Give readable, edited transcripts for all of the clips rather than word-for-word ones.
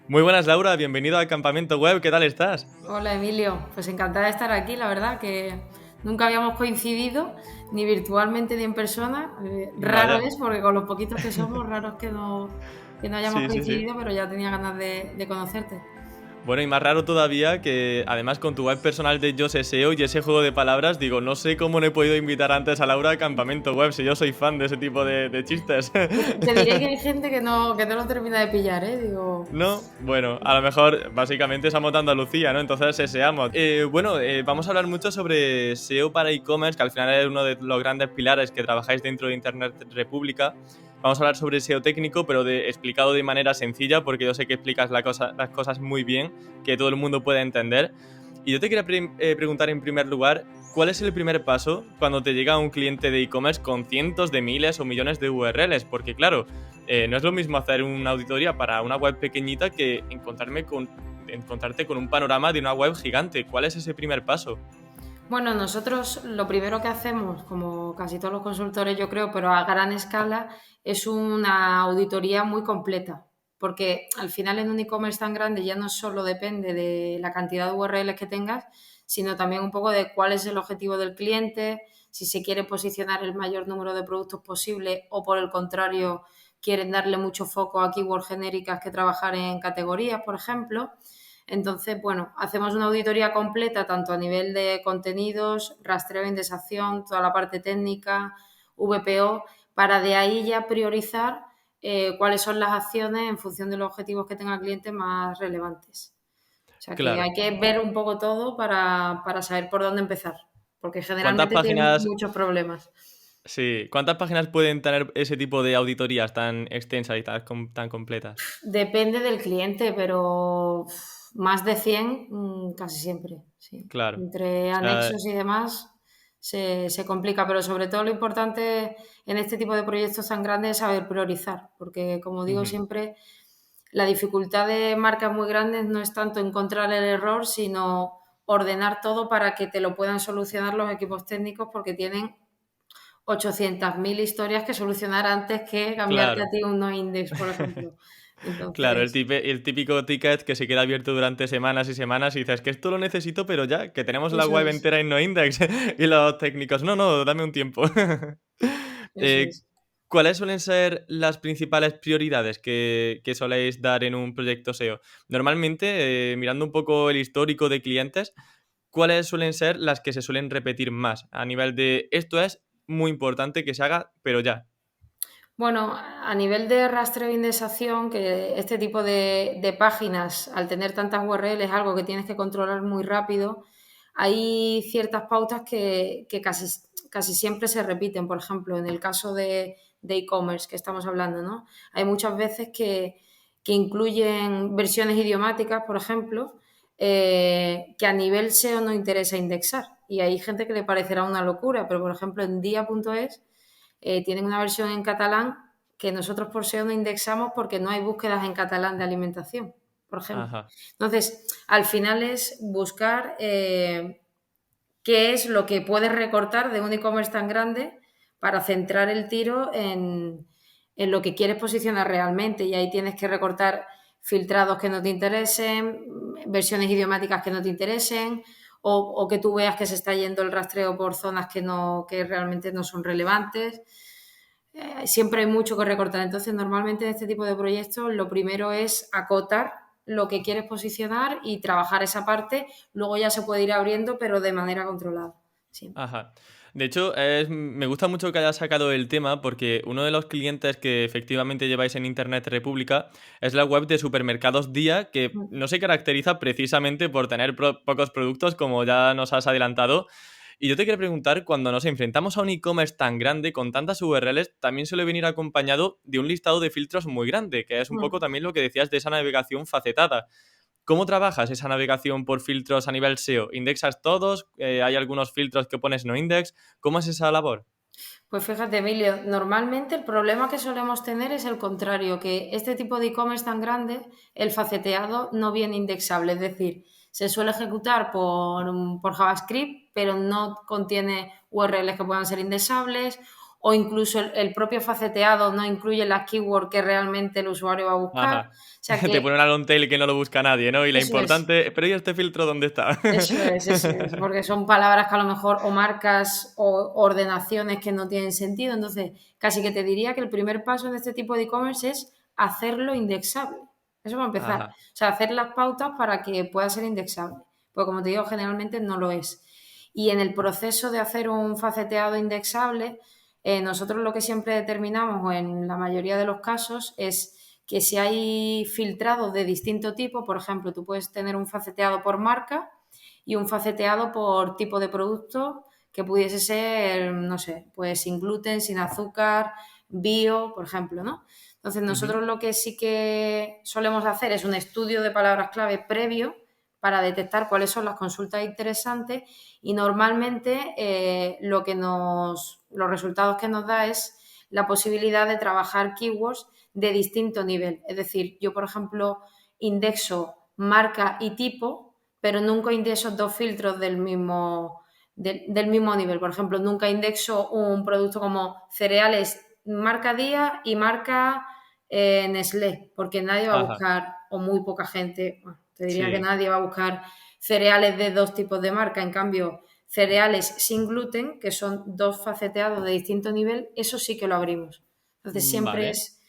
Muy buenas, Laura, bienvenido al Campamento Web, ¿qué tal estás? Hola Emilio, pues encantada de estar aquí, la verdad que nunca habíamos coincidido, ni virtualmente ni en persona. Raro Vaya. es, porque con los poquitos que somos, raro es que no hayamos Sí, sí, sí. coincidido, pero ya tenía ganas de conocerte. Bueno, y más raro todavía que además con tu web personal de Yo Sé SEO y ese juego de palabras, digo, no sé cómo no he podido invitar antes a Laura al Campamento Web, si yo soy fan de ese tipo de chistes. Te diré que hay gente que no lo termina de pillar, ¿eh? Digo, No, bueno, a lo mejor básicamente somos de Andalucía, ¿no? Entonces SEamos. Bueno, vamos a hablar mucho sobre SEO para e-commerce, que al final es uno de los grandes pilares que trabajáis dentro de Internet República. Vamos a hablar sobre SEO técnico, pero explicado de manera sencilla, porque yo sé que explicas las cosas muy bien, que todo el mundo puede entender. Y yo te quería preguntar en primer lugar, ¿cuál es el primer paso cuando te llega un cliente de e-commerce con cientos de miles o millones de URLs? Porque claro, no es lo mismo hacer una auditoría para una web pequeñita que encontrarte con un panorama de una web gigante. ¿Cuál es ese primer paso? bueno, nosotros lo primero que hacemos, como casi todos los consultores yo creo, pero a gran escala, es una auditoría muy completa, porque al final en un e-commerce tan grande ya no solo depende de la cantidad de URLs que tengas, sino también un poco de cuál es el objetivo del cliente, si se quiere posicionar el mayor número de productos posible o por el contrario quieren darle mucho foco a keywords genéricas que trabajar en categorías, por ejemplo. Entonces, bueno, hacemos una auditoría completa tanto a nivel de contenidos, rastreo de indexación, toda la parte técnica, VPO, para de ahí ya priorizar cuáles son las acciones en función de los objetivos que tenga el cliente más relevantes. O sea que hay Claro. que ver un poco todo para saber por dónde empezar, porque ¿Cuántas generalmente tienen páginas, muchos problemas. sí, cuántas páginas pueden tener ese tipo de auditorías tan extensas y tan completas? Depende del cliente, pero más de 100 casi siempre, sí. Claro. Entre O sea, anexos y demás se complica, pero sobre todo lo importante en este tipo de proyectos tan grandes es saber priorizar, porque como digo ujú, siempre, la dificultad de marcas muy grandes no es tanto encontrar el error, sino ordenar todo para que te lo puedan solucionar los equipos técnicos porque tienen 800.000 historias que solucionar antes que cambiarte a claro. ti un no index, por ejemplo. Claro, Entonces, el típico ticket que se queda abierto durante semanas y semanas y dices que esto lo necesito, pero ya, que tenemos la eso web es, entera en noindex. Y los técnicos, no, no, dame un tiempo. eso Eh, es. ¿Cuáles suelen ser las principales prioridades que soléis dar en un proyecto SEO? Normalmente, mirando un poco el histórico de clientes, ¿cuáles suelen ser las que se suelen repetir más? A nivel de esto es muy importante que se haga, pero ya. Bueno, a nivel de rastreo e indexación, que este tipo de páginas, al tener tantas URL, es algo que tienes que controlar muy rápido, hay ciertas pautas que casi siempre se repiten. Por ejemplo, en el caso de e-commerce que estamos hablando, ¿no? Hay muchas veces que incluyen versiones idiomáticas, por ejemplo, que a nivel SEO no interesa indexar. Y hay gente que le parecerá una locura, pero por ejemplo en dia.es tienen una versión en catalán que nosotros por SEO no indexamos porque no hay búsquedas en catalán de alimentación, por ejemplo. Ajá, Entonces, al final es buscar qué es lo que puedes recortar de un e-commerce tan grande para centrar el tiro en lo que quieres posicionar realmente. Y ahí tienes que recortar filtrados que no te interesen, versiones idiomáticas que no te interesen, o que tú veas que se está yendo el rastreo por zonas que realmente no son relevantes. Siempre hay mucho que recortar. Entonces, normalmente en este tipo de proyectos lo primero es acotar lo que quieres posicionar y trabajar esa parte. Luego ya se puede ir abriendo, pero de manera controlada. Siempre. ajá. De hecho, me gusta mucho que hayas sacado el tema porque uno de los clientes que efectivamente lleváis en Internet República es la web de Supermercados Día, que no se caracteriza precisamente por tener pocos productos, como ya nos has adelantado. Y yo te quiero preguntar, cuando nos enfrentamos a un e-commerce tan grande, con tantas URLs, también suele venir acompañado de un listado de filtros muy grande, que es un poco también lo que decías de esa navegación facetada. ¿Cómo trabajas esa navegación por filtros a nivel SEO? ¿Indexas todos? ¿Hay algunos filtros que pones no index? ¿Cómo es esa labor? Pues fíjate, Emilio, normalmente el problema que solemos tener es el contrario, que este tipo de e-commerce tan grande, el faceteado no viene indexable, es decir, se suele ejecutar por JavaScript, pero no contiene URLs que puedan ser indexables, o incluso el propio faceteado no incluye las keywords que realmente el usuario va a buscar. O Ajá. sea Te que pone una long tail que no lo busca nadie, ¿no? Y la eso es. importante, pero ¿y este filtro dónde está? Eso es, porque son palabras que a lo mejor o marcas o ordenaciones que no tienen sentido. Entonces, casi que te diría que el primer paso en este tipo de e-commerce es hacerlo indexable. Eso va a empezar. Ajá. O sea, hacer las pautas para que pueda ser indexable. Porque como te digo, generalmente no lo es. Y en el proceso de hacer un faceteado indexable, nosotros lo que siempre determinamos, o en la mayoría de los casos, es que si hay filtrados de distinto tipo, por ejemplo, tú puedes tener un faceteado por marca y un faceteado por tipo de producto que pudiese ser, no sé, pues sin gluten, sin azúcar, bio, por ejemplo, ¿no? Entonces, Ujú. nosotros lo que sí que solemos hacer es un estudio de palabras clave previo para detectar cuáles son las consultas interesantes y normalmente los resultados que nos da es la posibilidad de trabajar keywords de distinto nivel. Es decir, yo, por ejemplo, indexo marca y tipo, pero nunca indexo dos filtros del mismo nivel. Por ejemplo, nunca indexo un producto como cereales marca día y marca Nestlé, porque nadie va a Ajá. buscar, o muy poca gente, bueno, te diría que Sí. nadie va a buscar cereales de dos tipos de marca. En cambio, cereales sin gluten, que son dos faceteados de distinto nivel, eso sí que lo abrimos. Entonces siempre Vale. es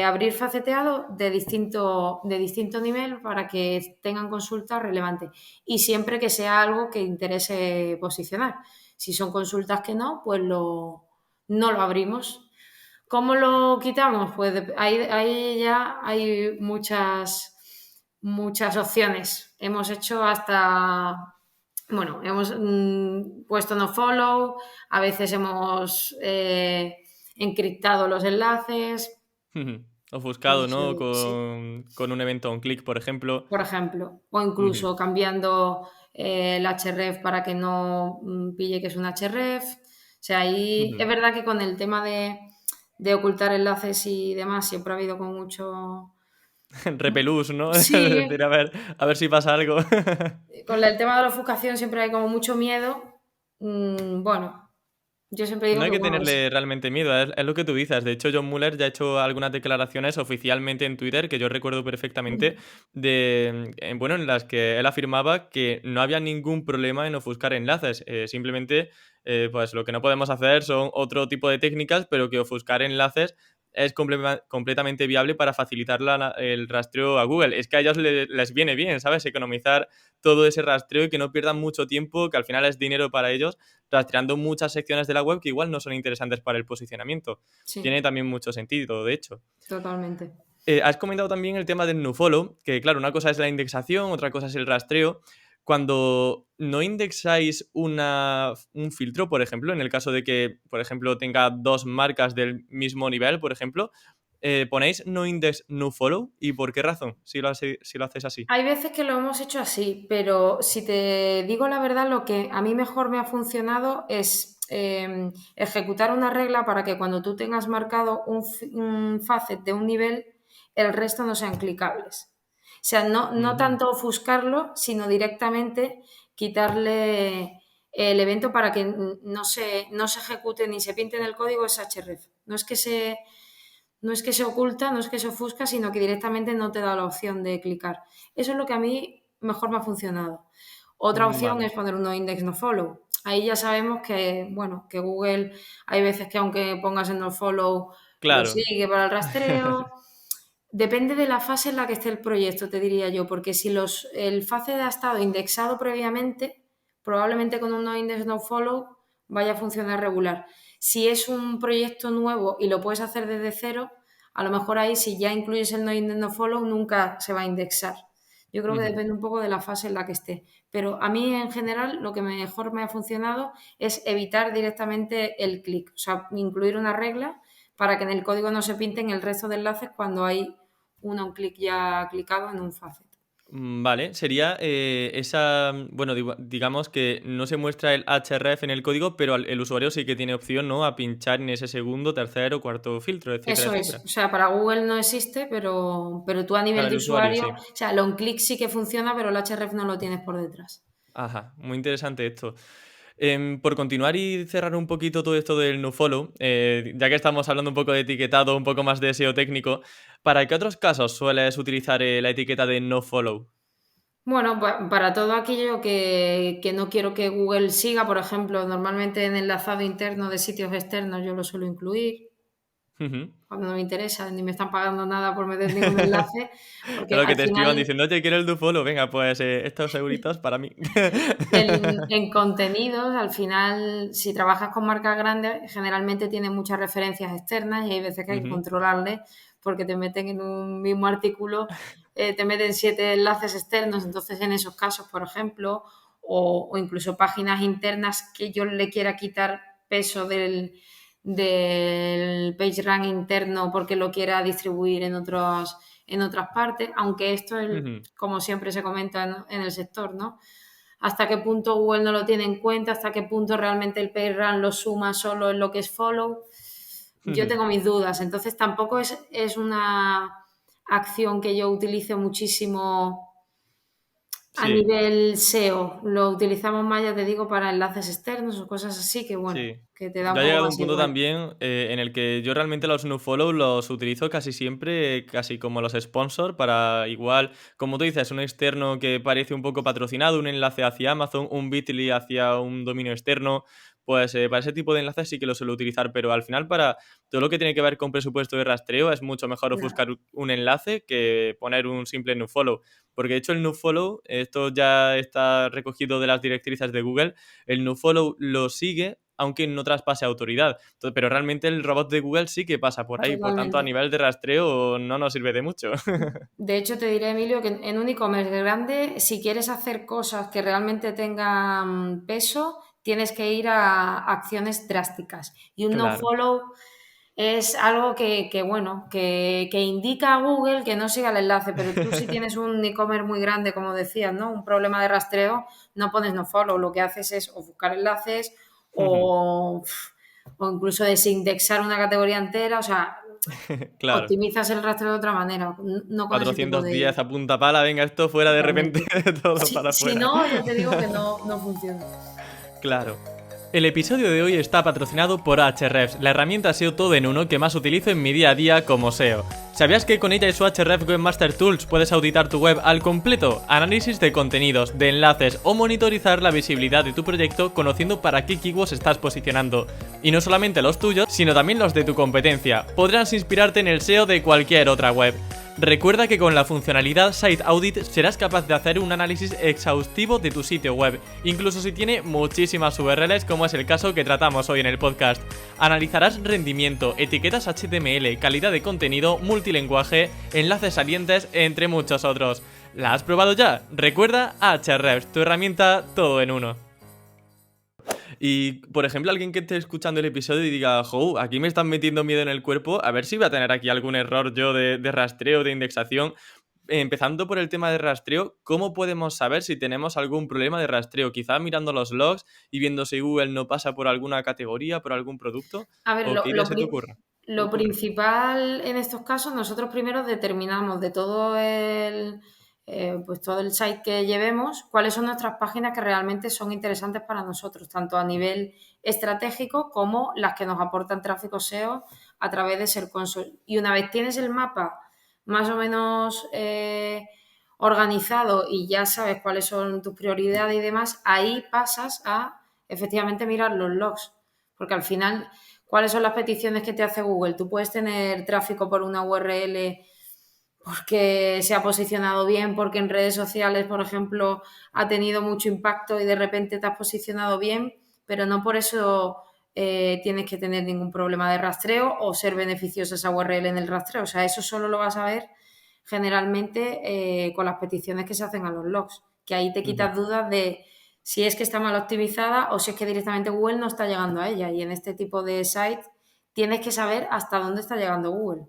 abrir faceteado de distinto nivel para que tengan consultas relevantes y siempre que sea algo que interese posicionar. Si son consultas que no, pues no lo abrimos. ¿Cómo lo quitamos? Pues ahí ya hay muchas opciones. Hemos hecho hasta, bueno, hemos puesto no follow, a veces hemos encriptado los enlaces, Ujú. Ofuscado, pues ¿no? sí, Con un evento on click, por ejemplo. por ejemplo, o Ujú. incluso cambiando el href para que no pille que es un href. O sea, ahí es Ujú. verdad que con el tema de ocultar enlaces y demás siempre ha habido como mucho... Repelús, ¿no? Es Sí, decir, a ver si pasa algo. con el tema de la ofuscación siempre hay como mucho miedo. Bueno, yo siempre No digo hay que que bueno, tenerle realmente miedo, es lo que tú dices. De hecho, John Mueller ya ha hecho algunas declaraciones oficialmente en Twitter, que yo recuerdo perfectamente, bueno, en las que él afirmaba que no había ningún problema en ofuscar enlaces. Simplemente, pues lo que no podemos hacer son otro tipo de técnicas, pero que ofuscar enlaces es completamente viable para facilitar el rastreo a Google. Es que a ellos les viene bien, ¿sabes? Economizar todo ese rastreo y que no pierdan mucho tiempo, que al final es dinero para ellos rastreando muchas secciones de la web que igual no son interesantes para el posicionamiento. sí, Tiene también mucho sentido, de hecho. totalmente. Has comentado también el tema del nofollow, que claro, una cosa es la indexación, otra cosa es el rastreo. Cuando no indexáis un filtro, por ejemplo, en el caso de que, por ejemplo, tenga dos marcas del mismo nivel, por ejemplo, ¿ponéis no index, no follow? ¿Y por qué razón? Si lo hacéis así. Hay veces que lo hemos hecho así, pero si te digo la verdad, lo que a mí mejor me ha funcionado es ejecutar una regla para que cuando tú tengas marcado un facet de un nivel, el resto no sean clicables. O sea, no Ujú. tanto ofuscarlo, sino directamente quitarle el evento para que no se ejecute ni se pinte en el código ese href. No es que se oculta, no es que se ofusca, sino que directamente no te da la opción de clicar. Eso es lo que a mí mejor me ha funcionado. Otra opción Vale. es poner un no index no follow. Ahí ya sabemos que, bueno, que Google hay veces que aunque pongas en no follow lo Claro. sigue para el rastreo. Depende de la fase en la que esté el proyecto, te diría yo, porque si el fase ha estado indexado previamente, probablemente con un no index no follow vaya a funcionar regular. Si es un proyecto nuevo y lo puedes hacer desde cero, a lo mejor ahí si ya incluyes el no index no follow nunca se va a indexar. Yo creo que Ujú. depende un poco de la fase en la que esté. Pero a mí en general lo que mejor me ha funcionado es evitar directamente el clic, o sea, incluir una regla para que en el código no se pinten el resto de enlaces cuando hay un clic ya clicado en un facet. Vale, sería bueno, digamos que no se muestra el href en el código, pero el usuario sí que tiene opción, ¿no? A pinchar en ese segundo, tercero, cuarto filtro, etcétera, Eso es, etcétera. o sea, para Google no existe, pero tú a nivel Para de el usuario, usuario, sí. o sea, el on-click sí que funciona, pero el href no lo tienes por detrás. Ajá, muy interesante esto. Por continuar y cerrar un poquito todo esto del nofollow, ya que estamos hablando un poco de etiquetado, un poco más de SEO técnico, ¿para qué otros casos sueles utilizar la etiqueta de nofollow? Bueno, para todo aquello que no quiero que Google siga, por ejemplo, normalmente en enlazado interno de sitios externos yo lo suelo incluir Ujú. cuando no me interesa, ni me están pagando nada por meter ningún enlace, porque Claro, que al te escriban final diciendo, oye, quiero el nofollow, venga, pues estos euritos para mí. en contenidos, al final, si trabajas con marcas grandes, generalmente tienen muchas referencias externas y hay veces que hay que Ujú, controlarles porque te meten en un mismo artículo, te meten 7 enlaces externos, entonces en esos casos, por ejemplo, o incluso páginas internas que yo le quiera quitar peso del PageRank interno porque lo quiera distribuir en otras partes, aunque esto es, ujú, como siempre se comenta en el sector, ¿no? Hasta qué punto Google no lo tiene en cuenta, hasta qué punto realmente el PageRank lo suma solo en lo que es follow. Yo ujú. tengo mis dudas, entonces tampoco es una acción que yo utilice muchísimo a Sí. nivel SEO. Lo utilizamos más, ya te digo, para enlaces externos o cosas así que, bueno, Sí. que te da un Ya ha poco llegado un más punto igual. también en el que yo realmente los nofollow los utilizo casi siempre, casi como los sponsor, para igual, como tú dices, un externo que parece un poco patrocinado, un enlace hacia Amazon, un Bitly hacia un dominio externo, pues para ese tipo de enlaces sí que lo suelo utilizar, pero al final para todo lo que tiene que ver con presupuesto de rastreo es mucho mejor Claro, ofuscar un enlace que poner un simple nofollow, porque de hecho el nofollow, esto ya está recogido de las directrices de Google, el nofollow lo sigue aunque no traspase autoridad. Pero realmente el robot de Google sí que pasa por ahí, por tanto a totalmente. nivel de rastreo no nos sirve de mucho. De hecho, te diré, Emilio, que en un e-commerce grande, si quieres hacer cosas que realmente tengan peso, tienes que ir a acciones drásticas. Y un Claro, no-follow es algo bueno, que indica a Google que no siga el enlace, pero tú si tienes un e-commerce muy grande, como decías, ¿no? Un problema de rastreo, no pones no-follow, lo que haces es o buscar enlaces ujú, o, o incluso desindexar una categoría entera, o sea, claro. optimizas el rastreo de otra manera, no con ese tipo 410 de... a punta pala, venga, esto fuera de repente, Totalmente. todo para Si afuera. no, ya te digo que no funciona. Claro. El episodio de hoy está patrocinado por Ahrefs, la herramienta SEO todo en uno que más utilizo en mi día a día como SEO. ¿Sabías que con ella y su Ahrefs Webmaster Tools puedes auditar tu web al completo, análisis de contenidos, de enlaces o monitorizar la visibilidad de tu proyecto conociendo para qué keywords estás posicionando? Y no solamente los tuyos, sino también los de tu competencia. Podrás inspirarte en el SEO de cualquier otra web. Recuerda que con la funcionalidad Site Audit serás capaz de hacer un análisis exhaustivo de tu sitio web, incluso si tiene muchísimas URLs como es el caso que tratamos hoy en el podcast. Analizarás rendimiento, etiquetas HTML, calidad de contenido, multilenguaje, enlaces salientes, entre muchos otros. ¿La has probado ya? Recuerda Ahrefs, tu herramienta todo en uno. Y, por ejemplo, alguien que esté escuchando el episodio y diga, jo, aquí me están metiendo miedo en el cuerpo, a ver si voy a tener aquí algún error yo de rastreo, de indexación. Empezando por el tema de rastreo, ¿cómo podemos saber si tenemos algún problema de rastreo? Quizá mirando los logs y viendo si Google no pasa por alguna categoría, por algún producto, A ver, o qué idea se te lo ocurre. principal en estos casos, nosotros primero determinamos de pues todo el site que llevemos, cuáles son nuestras páginas que realmente son interesantes para nosotros, tanto a nivel estratégico como las que nos aportan tráfico SEO a través de Search Console. Y una vez tienes el mapa más o menos organizado y ya sabes cuáles son tus prioridades y demás, ahí pasas a efectivamente mirar los logs, porque al final, ¿cuáles son las peticiones que te hace Google? Tú puedes tener tráfico por una URL porque se ha posicionado bien, porque en redes sociales, por ejemplo, ha tenido mucho impacto y de repente te has posicionado bien, pero no por eso tienes que tener ningún problema de rastreo o ser beneficiosa esa URL en el rastreo. O sea, eso solo lo vas a ver generalmente con las peticiones que se hacen a los logs, que ahí te Ujú. quitas dudas de si es que está mal optimizada o si es que directamente Google no está llegando a ella. Y en este tipo de site tienes que saber hasta dónde está llegando Google.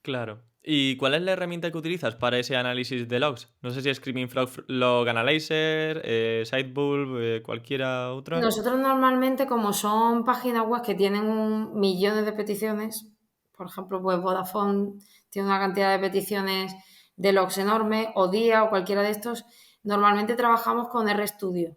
Claro. ¿Y cuál es la herramienta que utilizas para ese análisis de logs? No sé si es Screaming Frog Log Analyzer, Sitebulb, cualquiera otra. Nosotros normalmente, como son páginas web que tienen millones de peticiones, por ejemplo, pues Vodafone tiene una cantidad de peticiones de logs enorme, o Día o cualquiera de estos, normalmente trabajamos con RStudio.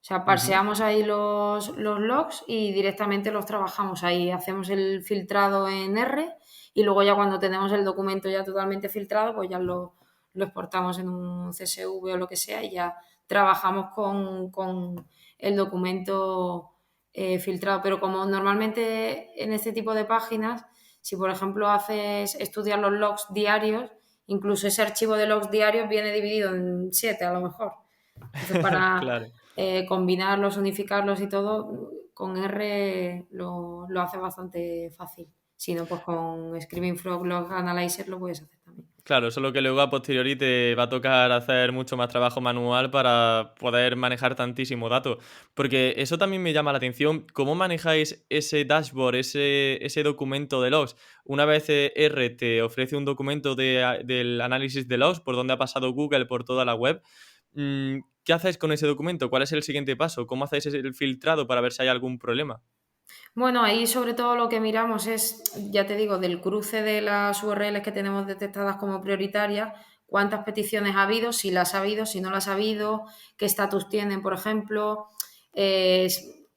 sea, Ujú. parseamos ahí los logs y directamente los trabajamos ahí. Hacemos el filtrado en R y luego ya cuando tenemos el documento ya totalmente filtrado, pues ya lo exportamos en un CSV o lo que sea y ya trabajamos con el documento filtrado. Pero como normalmente en este tipo de páginas, si por ejemplo haces estudiar los logs diarios, incluso ese archivo de logs diarios viene dividido en 7 a lo mejor. Entonces, para Claro. combinarlos, unificarlos y todo, con R lo hace bastante fácil. Si no, pues con Screaming Frog Log Analyzer lo puedes hacer también. Claro, solo que luego a posteriori te va a tocar hacer mucho más trabajo manual para poder manejar tantísimo dato. Porque eso también me llama la atención. ¿Cómo manejáis ese dashboard, ese documento de logs? Una vez R te ofrece un documento del análisis de logs, por donde ha pasado Google por toda la web. ¿Qué hacéis con ese documento? ¿Cuál es el siguiente paso? ¿Cómo hacéis el filtrado para ver si hay algún problema? Bueno, ahí sobre todo lo que miramos es, ya te digo, del cruce de las URLs que tenemos detectadas como prioritarias, cuántas peticiones ha habido, si las ha habido, si no las ha habido, qué estatus tienen, por ejemplo.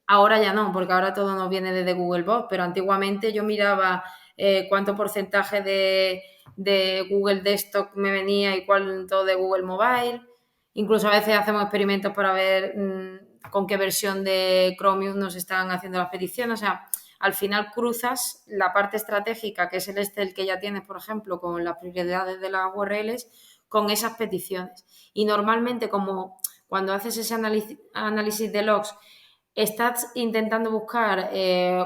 Ahora ya no, porque ahora todo nos viene desde Google Bots, pero antiguamente yo miraba cuánto porcentaje de Google Desktop me venía y cuánto de Google Mobile. Incluso a veces hacemos experimentos para ver con qué versión de Chromium nos están haciendo las peticiones. O sea, al final cruzas la parte estratégica, que es el Excel que ya tienes, por ejemplo, con las prioridades de las URLs, con esas peticiones. Y normalmente, como cuando haces ese análisis de logs, estás intentando buscar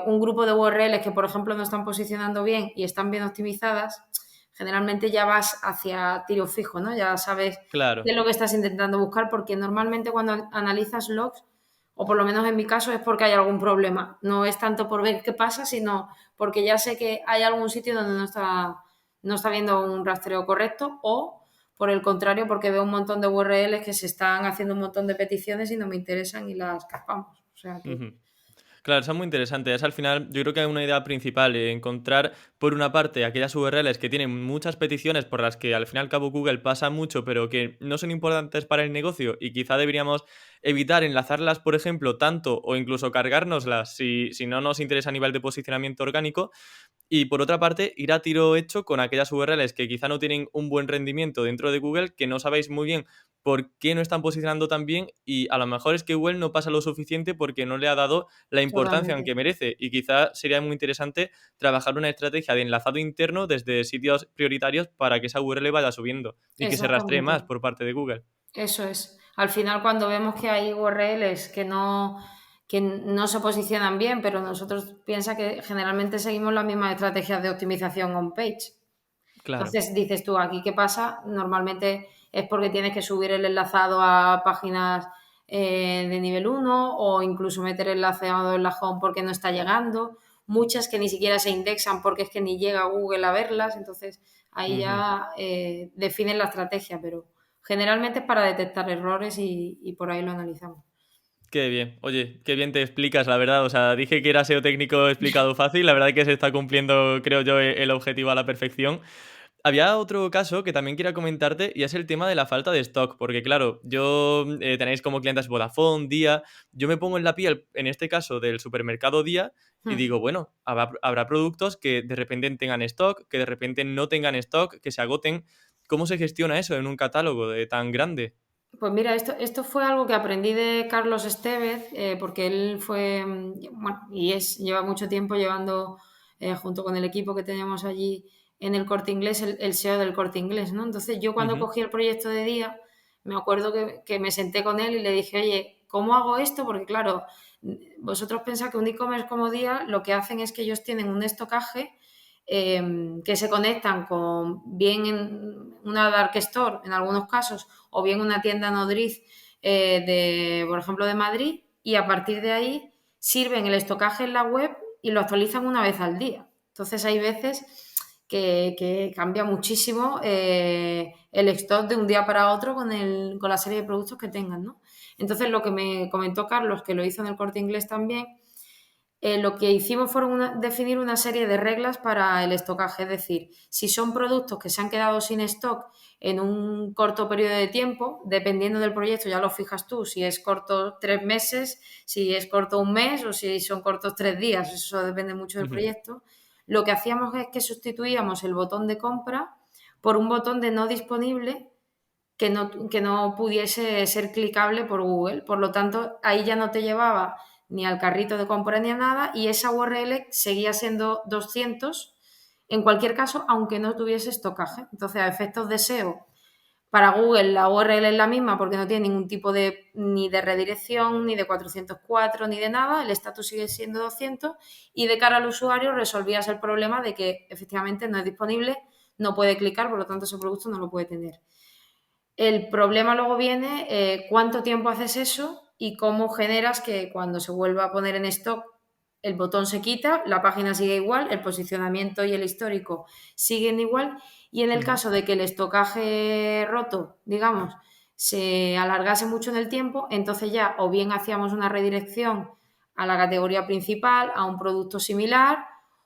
un grupo de URLs que, por ejemplo, no están posicionando bien y están bien optimizadas, generalmente ya vas hacia tiro fijo, ¿no? Ya sabes qué Claro. es lo que estás intentando buscar, porque normalmente cuando analizas logs, o por lo menos en mi caso, es porque hay algún problema. No es tanto por ver qué pasa, sino porque ya sé que hay algún sitio donde no está viendo un rastreo correcto o, por el contrario, porque veo un montón de URLs que se están haciendo un montón de peticiones y no me interesan y las capamos. O sea que Ujú. Claro, eso es muy interesante. Es al final, yo creo que hay una idea principal, encontrar por una parte aquellas URLs que tienen muchas peticiones por las que al fin y al cabo Google pasa mucho, pero que no son importantes para el negocio y quizá deberíamos evitar enlazarlas, por ejemplo, tanto o incluso cargárnoslas si no nos interesa a nivel de posicionamiento orgánico. Y por otra parte, ir a tiro hecho con aquellas URLs que quizá no tienen un buen rendimiento dentro de Google, que no sabéis muy bien por qué no están posicionando tan bien y a lo mejor es que Google no pasa lo suficiente porque no le ha dado la importancia totalmente. que merece y quizá sería muy interesante trabajar una estrategia de enlazado interno desde sitios prioritarios para que esa URL vaya subiendo y que se rastree Exactamente. más por parte de Google. Eso es. Al final, cuando vemos que hay URLs que no se posicionan bien, pero nosotros piensa que generalmente seguimos las mismas estrategias de optimización on-page. Claro. Entonces dices tú, aquí qué pasa, normalmente es porque tienes que subir el enlazado a páginas de nivel uno o incluso meter el enlazado en la home porque no está llegando. Muchas que ni siquiera se indexan porque es que ni llega Google a verlas. Entonces ahí Ujú. ya definen la estrategia, pero generalmente es para detectar errores y por ahí lo analizamos. Qué bien. Oye, qué bien te explicas, la verdad. O sea, dije que era SEO técnico explicado fácil. La verdad es que se está cumpliendo, creo yo, el objetivo a la perfección. Había otro caso que también quería comentarte y es el tema de la falta de stock, porque claro, yo tenéis como clientes Vodafone, Día, yo me pongo en la piel, en este caso del supermercado Día, y Hmm. digo, bueno, habrá productos que de repente tengan stock, que de repente no tengan stock, que se agoten. ¿Cómo se gestiona eso en un catálogo de tan grande? Pues mira, esto fue algo que aprendí de Carlos Estevez, porque él fue, bueno, lleva mucho tiempo llevando, junto con el equipo que teníamos allí en el Corte Inglés, el SEO del Corte Inglés, ¿no? Entonces yo cuando Ujú. cogí el proyecto de día, me acuerdo que me senté con él y le dije, oye, ¿cómo hago esto? Porque claro, vosotros pensáis que un e-commerce como día lo que hacen es que ellos tienen un estocaje que se conectan con bien en una dark store en algunos casos o bien una tienda nodriz por ejemplo, de Madrid y a partir de ahí sirven el estocaje en la web y lo actualizan una vez al día. Entonces hay veces que cambia muchísimo el stock de un día para otro con la serie de productos que tengan, ¿no? Entonces lo que me comentó Carlos, que lo hizo en el Corte Inglés también, Lo que hicimos fue definir una serie de reglas para el estocaje, es decir, si son productos que se han quedado sin stock en un corto periodo de tiempo, dependiendo del proyecto ya lo fijas tú, si es corto 3 meses, si es corto un mes o si son cortos 3 días, eso depende mucho del Ujú. proyecto. Lo que hacíamos es que sustituíamos el botón de compra por un botón de no disponible que no pudiese ser clicable por Google. Por lo tanto, ahí ya no te llevaba ni al carrito de compra ni a nada y esa URL seguía siendo 200 en cualquier caso, aunque no tuviese estocaje. Entonces, a efectos de SEO, para Google la URL es la misma porque no tiene ningún tipo ni de redirección, ni de 404, ni de nada, el estatus sigue siendo 200 y de cara al usuario resolvías el problema de que efectivamente no es disponible, no puede clicar, por lo tanto ese producto no lo puede tener. El problema luego viene cuánto tiempo haces eso y cómo generas que cuando se vuelva a poner en stock el botón se quita, la página sigue igual, el posicionamiento y el histórico siguen igual y en el Ujú. caso de que el estocaje roto, digamos, se alargase mucho en el tiempo, entonces ya o bien hacíamos una redirección a la categoría principal, a un producto similar,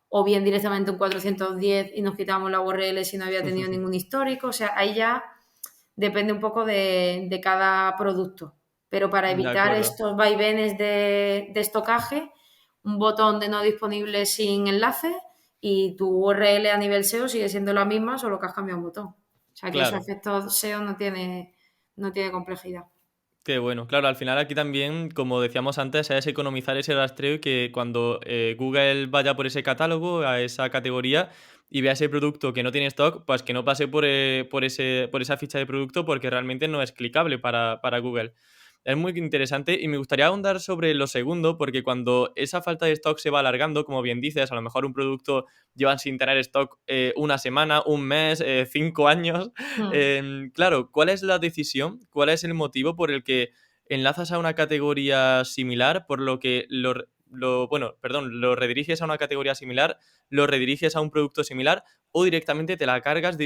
o bien directamente un 410 y nos quitábamos la URL si no había tenido ningún histórico, o sea, ahí ya depende un poco de cada producto. Pero para De evitar acuerdo. estos vaivenes de estocaje, un botón de no disponible sin enlace y tu URL a nivel SEO sigue siendo la misma, solo que has cambiado un botón. O sea que eso, Claro. efecto SEO, no tiene complejidad. Qué bueno. Claro, al final aquí también, como decíamos antes, es economizar ese rastreo y que cuando Google vaya por ese catálogo, a esa categoría, y vea ese producto que no tiene stock, pues que no pase por esa ficha de producto porque realmente no es clicable para Google. Es muy interesante y me gustaría ahondar sobre lo segundo, porque cuando esa falta de stock se va alargando, como bien dices, a lo mejor un producto llevan sin tener stock una semana, un mes, 5 años. Hmm. Claro, ¿cuál es la decisión? ¿Cuál es el motivo por el que enlazas a una categoría similar, por lo que lo rediriges a una categoría similar, lo rediriges a un producto similar o directamente te la cargas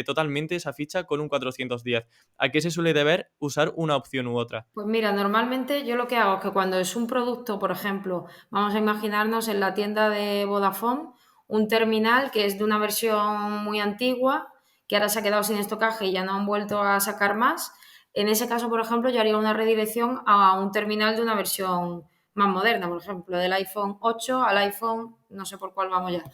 totalmente esa ficha con un 410? ¿A qué se suele deber usar una opción u otra? Pues mira, normalmente yo lo que hago es que cuando es un producto, por ejemplo, vamos a imaginarnos en la tienda de Vodafone, un terminal que es de una versión muy antigua, que ahora se ha quedado sin estocaje y ya no han vuelto a sacar más. En ese caso, por ejemplo, yo haría una redirección a un terminal de una versión más moderna, por ejemplo, del iPhone 8 al iPhone, no sé por cuál vamos ya,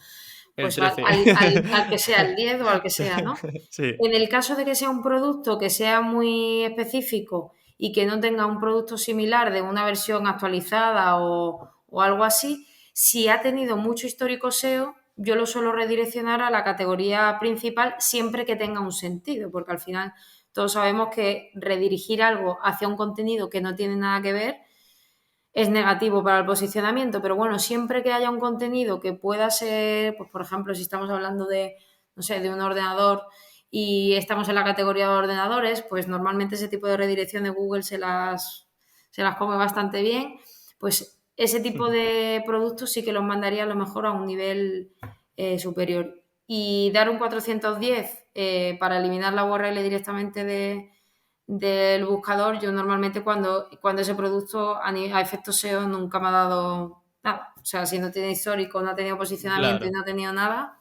El pues al, 13. al- al- al que sea, el 10 o al que sea, ¿no? Sí. En el caso de que sea un producto que sea muy específico y que no tenga un producto similar de una versión actualizada o algo así, si ha tenido mucho histórico SEO, yo lo suelo redireccionar a la categoría principal siempre que tenga un sentido, porque al final todos sabemos que redirigir algo hacia un contenido que no tiene nada que ver es negativo para el posicionamiento, pero bueno, siempre que haya un contenido que pueda ser, pues por ejemplo, si estamos hablando de, no sé, de un ordenador y estamos en la categoría de ordenadores, pues normalmente ese tipo de redirección de Google se las come bastante bien, pues ese tipo de productos sí que los mandaría a lo mejor a un nivel superior. Y dar un 410 para eliminar la URL directamente del buscador, yo normalmente cuando ese producto a efectos SEO nunca me ha dado nada. O sea, si no tiene histórico, no ha tenido posicionamiento y Claro, no ha tenido nada,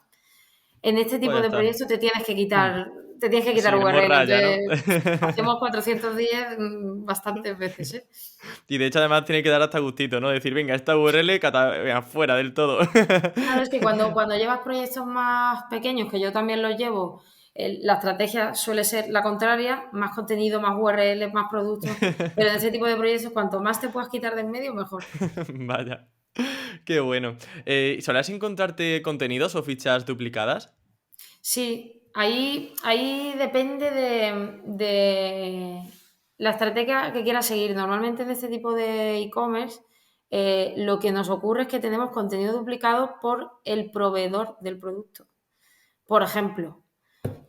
en este pues tipo ya de está. proyectos te tienes que Mm. quitar, te tienes que quitar Sí, el URL. morralla, ¿no? Entonces, hacemos 410 bastantes veces, ¿eh? Y de hecho, además, tiene que dar hasta gustito, ¿no? Decir, venga, esta URL venga, fuera del todo. Claro, es que cuando llevas proyectos más pequeños, que yo también los llevo, la estrategia suele ser la contraria, más contenido, más URL, más productos, pero en este tipo de proyectos, cuanto más te puedas quitar de en medio, mejor. Vaya, qué bueno. ¿Solías encontrarte contenidos o fichas duplicadas? Sí, ahí depende de la estrategia que quieras seguir. Normalmente en este tipo de e-commerce lo que nos ocurre es que tenemos contenido duplicado por el proveedor del producto. Por ejemplo,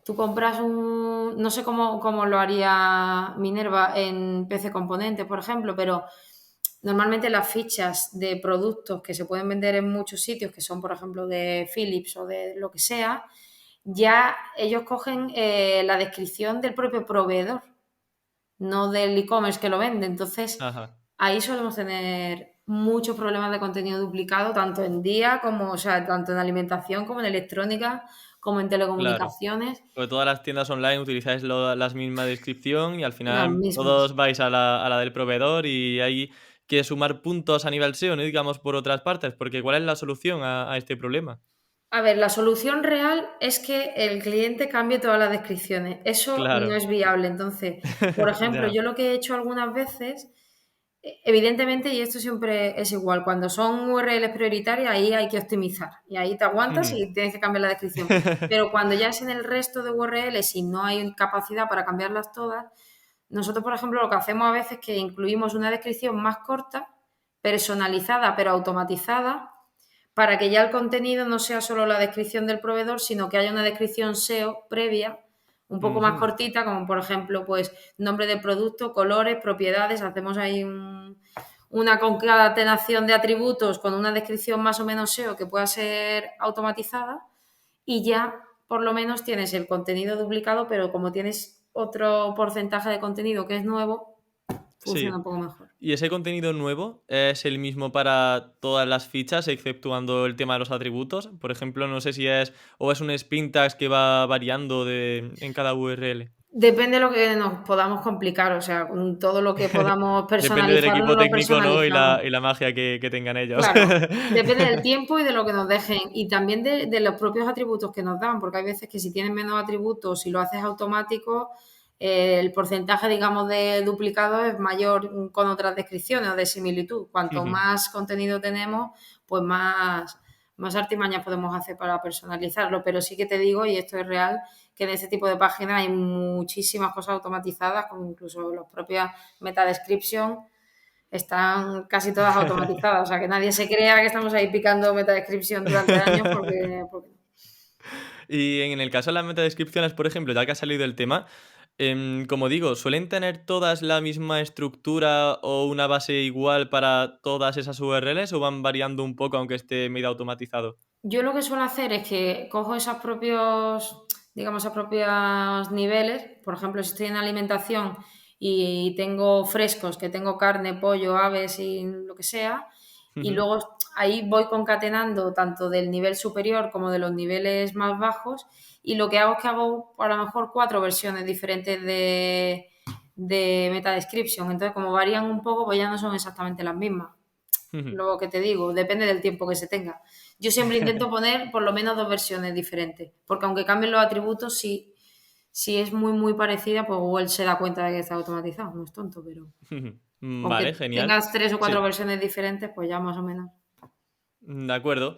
tú compras no sé cómo lo haría Minerva en PC Componentes, por ejemplo, pero normalmente las fichas de productos que se pueden vender en muchos sitios, que son, por ejemplo, de Philips o de lo que sea, ya ellos cogen la descripción del propio proveedor, no del e-commerce que lo vende. Entonces, Ajá. ahí solemos tener muchos problemas de contenido duplicado, tanto en día como, o sea, tanto en alimentación como en electrónica, como en Claro. telecomunicaciones, Porque todas las tiendas online utilizáis las misma descripción y al las final mismas. todos vais a la del proveedor y hay que sumar puntos a nivel SEO, ¿no? Digamos, por otras partes, porque ¿cuál es la solución a este problema? A ver, la solución real es que el cliente cambie todas las descripciones. Eso no Claro. es viable. Entonces, por ejemplo, Ya. yo lo que he hecho algunas veces, evidentemente, y esto siempre es igual, cuando son URLs prioritarias, ahí hay que optimizar. Y ahí te aguantas Ujú. y tienes que cambiar la descripción. Pero cuando ya es en el resto de URLs y no hay capacidad para cambiarlas todas, nosotros, por ejemplo, lo que hacemos a veces es que incluimos una descripción más corta, personalizada pero automatizada, para que ya el contenido no sea solo la descripción del proveedor, sino que haya una descripción SEO previa, un poco más Ujú. cortita, como por ejemplo, pues nombre del producto, colores, propiedades, hacemos ahí una concatenación de atributos con una descripción más o menos SEO que pueda ser automatizada y ya por lo menos tienes el contenido duplicado, pero como tienes otro porcentaje de contenido que es nuevo, funciona Sí. un poco mejor. ¿Y ese contenido nuevo es el mismo para todas las fichas, exceptuando el tema de los atributos? Por ejemplo, no sé si es o es un spin tags que va variando en cada URL. Depende de lo que nos podamos complicar, o sea, con todo lo que podamos Depende del personalizarlo, equipo lo técnico, ¿no? personalizamos. Y la magia que tengan ellos. Claro, depende del tiempo y de lo que nos dejen y también de los propios atributos que nos dan, porque hay veces que si tienes menos atributos y lo haces automático, el porcentaje, digamos, de duplicado es mayor con otras descripciones o de similitud. Cuanto Ujú. más contenido tenemos, pues más artimañas podemos hacer para personalizarlo. Pero sí que te digo, y esto es real, que en este tipo de páginas hay muchísimas cosas automatizadas, como incluso las propias meta description están casi todas automatizadas, o sea, que nadie se crea que estamos ahí picando metadescripción durante años porque no. Y en el caso de las metadescripciones, por ejemplo, ya que ha salido el tema, como digo, ¿suelen tener todas la misma estructura o una base igual para todas esas URLs o van variando un poco aunque esté medio automatizado? Yo lo que suelo hacer es que cojo esos propios, digamos, esos propios niveles, por ejemplo, si estoy en alimentación y tengo frescos, que tengo carne, pollo, aves y lo que sea, y Ujú. luego ahí voy concatenando tanto del nivel superior como de los niveles más bajos, y lo que hago es que hago a lo mejor 4 versiones diferentes de meta description, entonces como varían un poco, pues ya no son exactamente las mismas. Ujú. Lo que te digo, depende del tiempo que se tenga. Yo siempre intento poner por lo menos 2 versiones diferentes, porque aunque cambien los atributos, si es muy parecida, pues Google se da cuenta de que está automatizado, no es tonto, pero Ujú. Vale, aunque genial. tengas 3 o 4 Sí, versiones diferentes, pues ya más o menos. de acuerdo.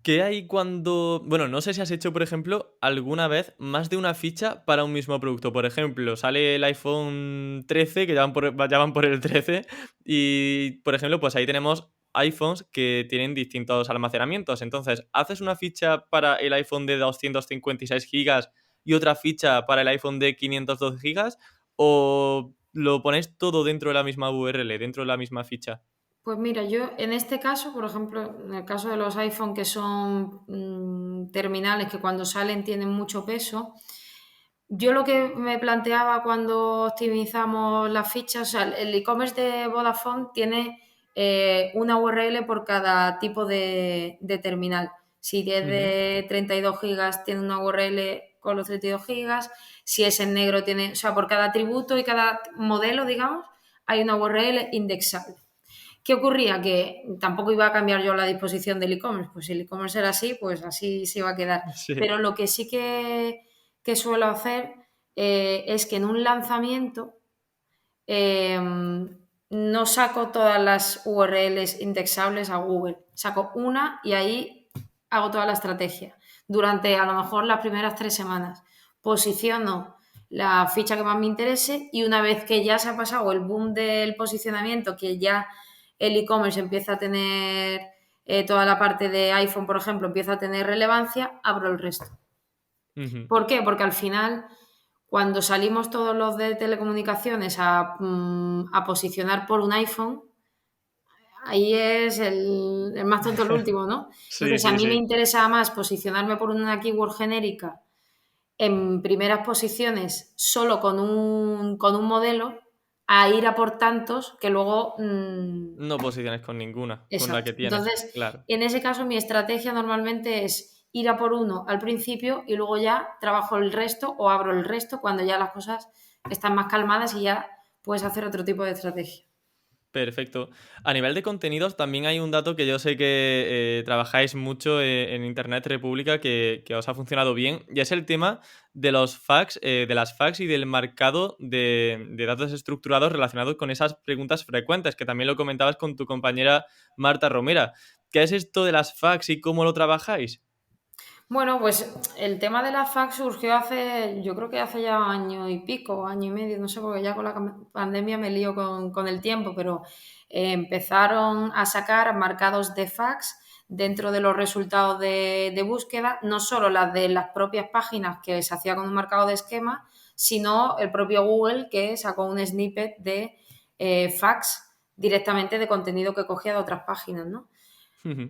¿Qué hay cuando, bueno, no sé si has hecho, por ejemplo, alguna vez más de una ficha para un mismo producto? Por ejemplo, sale el iPhone 13, que ya van por el 13, y, por ejemplo, pues ahí tenemos iPhones que tienen distintos almacenamientos. Entonces, ¿haces una ficha para el iPhone de 256 gigas y otra ficha para el iPhone de 512 gigas? ¿O lo pones todo dentro de la misma URL, dentro de la misma ficha? Pues mira, yo en este caso, por ejemplo, en el caso de los iPhone que son terminales que cuando salen tienen mucho peso, yo lo que me planteaba cuando optimizamos las fichas, o sea, el e-commerce de Vodafone tiene una URL por cada tipo de terminal. Si es Ujú. de 32 gigas, tiene una URL con los 32 gigas. Si es en negro, tiene, o sea, por cada atributo y cada modelo, digamos, hay una URL indexable. ¿Qué ocurría? Que tampoco iba a cambiar yo la disposición del e-commerce. Pues si el e-commerce era así, pues así se iba a quedar. Sí. Pero lo que sí que suelo hacer es que en un lanzamiento eh, no saco todas las URLs indexables a Google. Saco una y ahí hago toda la estrategia. Durante a lo mejor las primeras 3 semanas posiciono la ficha que más me interese y una vez que ya se ha pasado el boom del posicionamiento, que ya el e-commerce empieza a tener toda la parte de iPhone, por ejemplo, empieza a tener relevancia, abro el resto. Ujú. ¿Por qué? Porque al final, cuando salimos todos los de telecomunicaciones a posicionar por un iPhone, ahí es el más tonto el último, ¿no? Sí, Entonces, a sí, mí me sí. interesa más posicionarme por una keyword genérica en primeras posiciones solo con un modelo a ir a por tantos que luego... No posiciones con ninguna, con la exacto. que tienes, Entonces, claro. en ese caso, mi estrategia normalmente es ir a por uno al principio y luego ya trabajo el resto o abro el resto cuando ya las cosas están más calmadas y ya puedes hacer otro tipo de estrategia. Perfecto. A nivel de contenidos, también hay un dato que yo sé que trabajáis mucho en Internet República que os ha funcionado bien, y es el tema de los facs, de las facs y del marcado de datos estructurados relacionados con esas preguntas frecuentes, que también lo comentabas con tu compañera Marta Romera. ¿Qué es esto de las facs y cómo lo trabajáis? Bueno, pues el tema de la fax surgió hace, yo creo que hace ya año y pico, año y medio, no sé, porque ya con la pandemia me lío con el tiempo, pero empezaron a sacar marcados de fax dentro de los resultados de búsqueda, no solo las de las propias páginas que se hacía con un marcado de esquema, sino el propio Google que sacó un snippet de fax directamente de contenido que cogía de otras páginas, ¿no?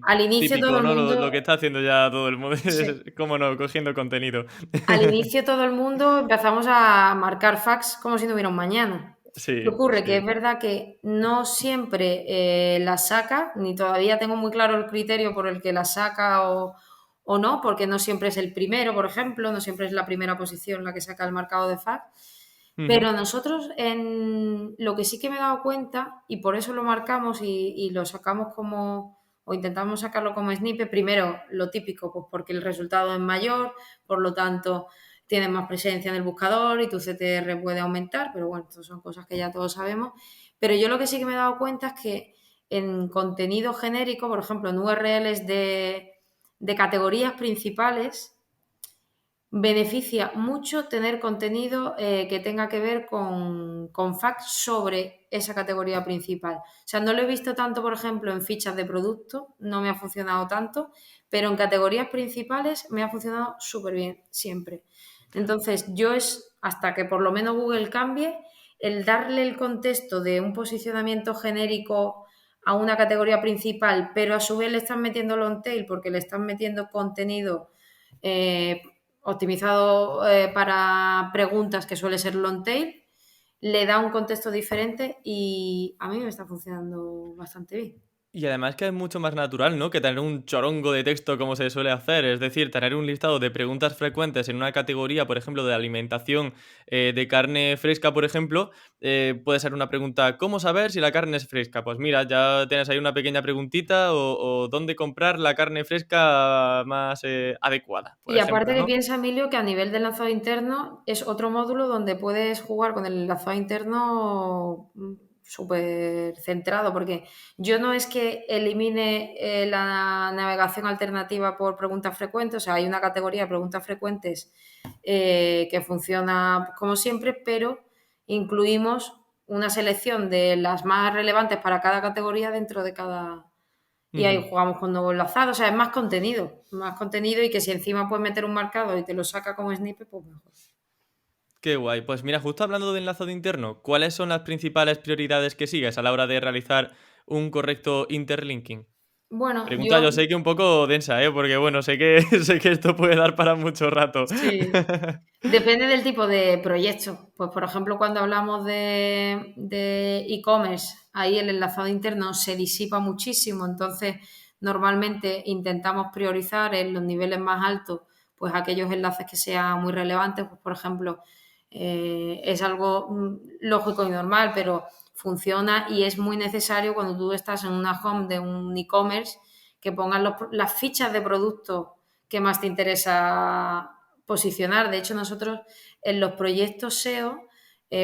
Al inicio todo Típico, el ¿no? mundo... Lo que está haciendo ya todo el mundo, Sí. cómo no, cogiendo contenido. Al inicio todo el mundo empezamos a marcar fax como si no hubiera un mañana. ¿Qué Sí, ocurre? Que es sí. verdad que no siempre las saca, ni todavía tengo muy claro el criterio por el que las saca o no, porque no siempre es el primero, por ejemplo, no siempre es la primera posición la que saca el marcado de fax. Ujú. Pero nosotros en lo que sí que me he dado cuenta, y por eso lo marcamos y lo sacamos como, o intentamos sacarlo como snippet, primero lo típico, pues porque el resultado es mayor, por lo tanto tienes más presencia en el buscador y tu CTR puede aumentar, pero bueno, estas son cosas que ya todos sabemos. Pero yo lo que sí que me he dado cuenta es que en contenido genérico, por ejemplo, en URLs de categorías principales, beneficia mucho tener contenido que tenga que ver con facts sobre esa categoría principal. O sea, no lo he visto tanto, por ejemplo, en fichas de producto, no me ha funcionado tanto, pero en categorías principales me ha funcionado súper bien, siempre. Entonces, yo es, hasta que por lo menos Google cambie, el darle el contexto de un posicionamiento genérico a una categoría principal, pero a su vez le están metiendo long tail porque le están metiendo contenido eh, optimizado para preguntas que suele ser long tail, le da un contexto diferente y a mí me está funcionando bastante bien. Y además que es mucho más natural, ¿no? Que tener un chorongo de texto como se suele hacer. Es decir, tener un listado de preguntas frecuentes en una categoría, por ejemplo, de alimentación de carne fresca, por ejemplo, puede ser una pregunta, ¿cómo saber si la carne es fresca? Pues mira, ya tienes ahí una pequeña preguntita o dónde comprar la carne fresca más adecuada, por Y aparte ejemplo, que ¿no? piensa, Emilio, que a nivel de enlazado interno es otro módulo donde puedes jugar con el enlazado interno súper centrado, porque yo no es que elimine la navegación alternativa por preguntas frecuentes, o sea, hay una categoría de preguntas frecuentes que funciona como siempre, pero incluimos una selección de las más relevantes para cada categoría dentro de cada, y ahí Ujú. jugamos con nuevo enlazado, o sea, es más contenido y que si encima puedes meter un marcado y te lo saca como snippet, pues mejor. Qué guay. Pues mira, justo hablando de enlazado interno, ¿cuáles son las principales prioridades que sigues a la hora de realizar un correcto interlinking? Bueno, Pregunta, yo yo sé que un poco densa, ¿eh? Porque bueno, sé que, sé que esto puede dar para mucho rato. sí, depende del tipo de proyecto. Pues por ejemplo, cuando hablamos de e-commerce, ahí el enlazado interno se disipa muchísimo, entonces normalmente intentamos priorizar en los niveles más altos, pues aquellos enlaces que sean muy relevantes, pues por ejemplo, es algo lógico y normal, pero funciona y es muy necesario cuando tú estás en una home de un e-commerce que pongas las fichas de producto que más te interesa posicionar. De hecho, nosotros en los proyectos SEO,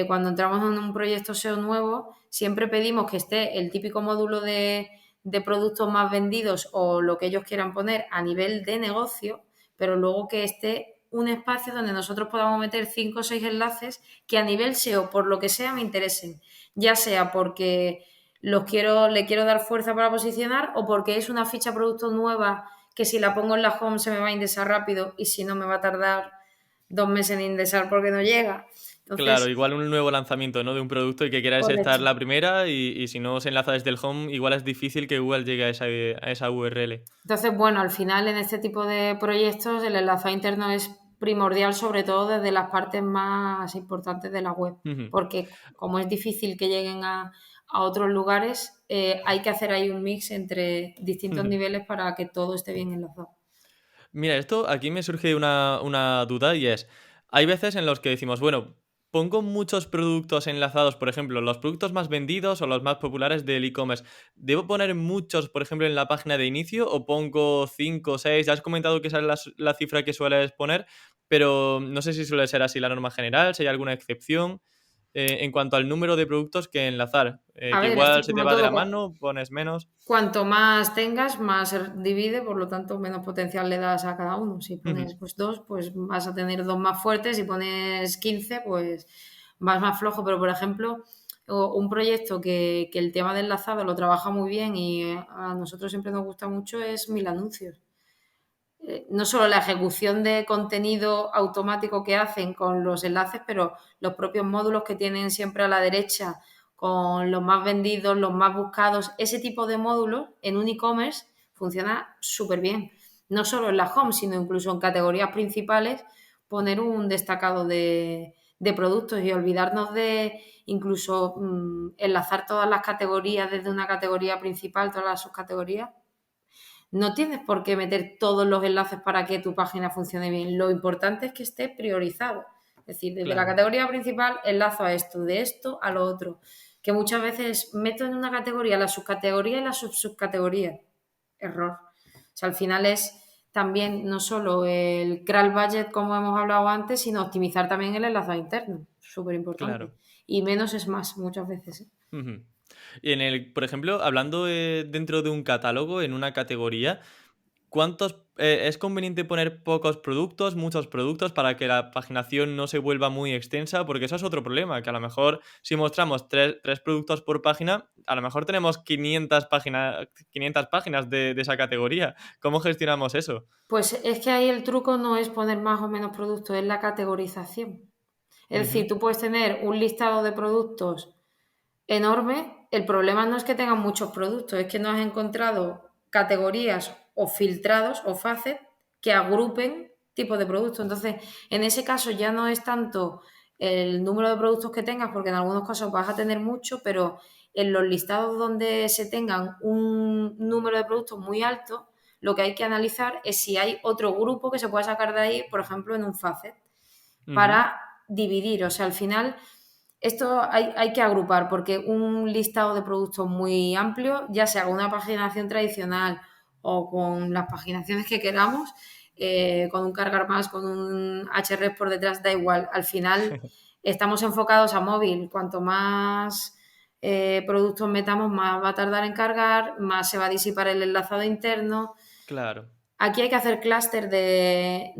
cuando entramos en un proyecto SEO nuevo, siempre pedimos que esté el típico módulo de productos más vendidos o lo que ellos quieran poner a nivel de negocio, pero luego que esté un espacio donde nosotros podamos meter 5 o 6 enlaces que a nivel SEO, por lo que sea, me interesen. Ya sea porque le quiero dar fuerza para posicionar o porque es una ficha producto nueva que si la pongo en la home se me va a indexar rápido y si no me va a tardar 2 meses en indexar porque no llega. Claro, Entonces, igual un nuevo lanzamiento, ¿no? De un producto y que quieras estar correcto. la primera y si no se enlaza desde el home, igual es difícil que Google llegue a esa URL. Entonces, bueno, al final en este tipo de proyectos el enlazado interno es primordial, sobre todo desde las partes más importantes de la web, Ujú. porque como es difícil que lleguen a otros lugares, hay que hacer ahí un mix entre distintos niveles para que todo esté bien enlazado. Mira, esto aquí me surge una duda y es, hay veces en los que decimos, bueno, pongo muchos productos enlazados, por ejemplo, los productos más vendidos o los más populares del e-commerce. ¿Debo poner muchos, por ejemplo, en la página de inicio o pongo 5 o 6? Ya has comentado que esa es la cifra que sueles poner, pero no sé si suele ser así la norma general, si hay alguna excepción. En cuanto al número de productos que enlazar, A que ver, esto igual es se te como va de todo. la mano, pones menos. Cuanto más tengas, más se divide, por lo tanto, menos potencial le das a cada uno. Si pones Ujú, pues dos, pues vas a tener dos más fuertes. Si pones 15, pues vas más flojo. Pero, por ejemplo, un proyecto que el tema de enlazado lo trabaja muy bien y a nosotros siempre nos gusta mucho es Mil Anuncios. No solo la ejecución de contenido automático que hacen con los enlaces, pero los propios módulos que tienen siempre a la derecha con los más vendidos, los más buscados, ese tipo de módulos en un e-commerce funciona súper bien. No solo en la home, sino incluso en categorías principales, poner un destacado de productos y olvidarnos de incluso enlazar todas las categorías desde una categoría principal, todas las subcategorías. No tienes por qué meter todos los enlaces para que tu página funcione bien. Lo importante es que esté priorizado. Es decir, desde la claro. categoría principal enlazo a esto, de esto a lo otro. Que muchas veces meto en una categoría la subcategoría y la subcategoría. Error. O sea, al final es también no solo el crawl budget, como hemos hablado antes, sino optimizar también el enlazado interno. Súper importante. Claro. Y menos es más, muchas veces. ¿Eh? Ujú. Y por ejemplo, hablando dentro de un catálogo, en una categoría, es conveniente poner pocos productos, muchos productos, para que la paginación no se vuelva muy extensa? Porque eso es otro problema, que a lo mejor si mostramos tres productos por página, a lo mejor tenemos 500 páginas de esa categoría. ¿Cómo gestionamos eso? Pues es que ahí el truco no es poner más o menos productos, es la categorización. Es decir, Ujú, tú puedes tener un listado de productos enorme. El problema no es que tengan muchos productos, es que no has encontrado categorías o filtrados o facets que agrupen tipos de productos. Entonces, en ese caso ya no es tanto el número de productos que tengas, porque en algunos casos vas a tener mucho, pero en los listados donde se tengan un número de productos muy alto, lo que hay que analizar es si hay otro grupo que se pueda sacar de ahí, por ejemplo, en un facet, ujú, para dividir. O sea, al final esto hay que agrupar porque un listado de productos muy amplio, ya sea con una paginación tradicional o con las paginaciones que queramos, con un cargar más, con un href por detrás, da igual. Al final estamos enfocados a móvil. Cuanto más productos metamos, más va a tardar en cargar, más se va a disipar el enlazado interno. claro. Aquí hay que hacer clúster de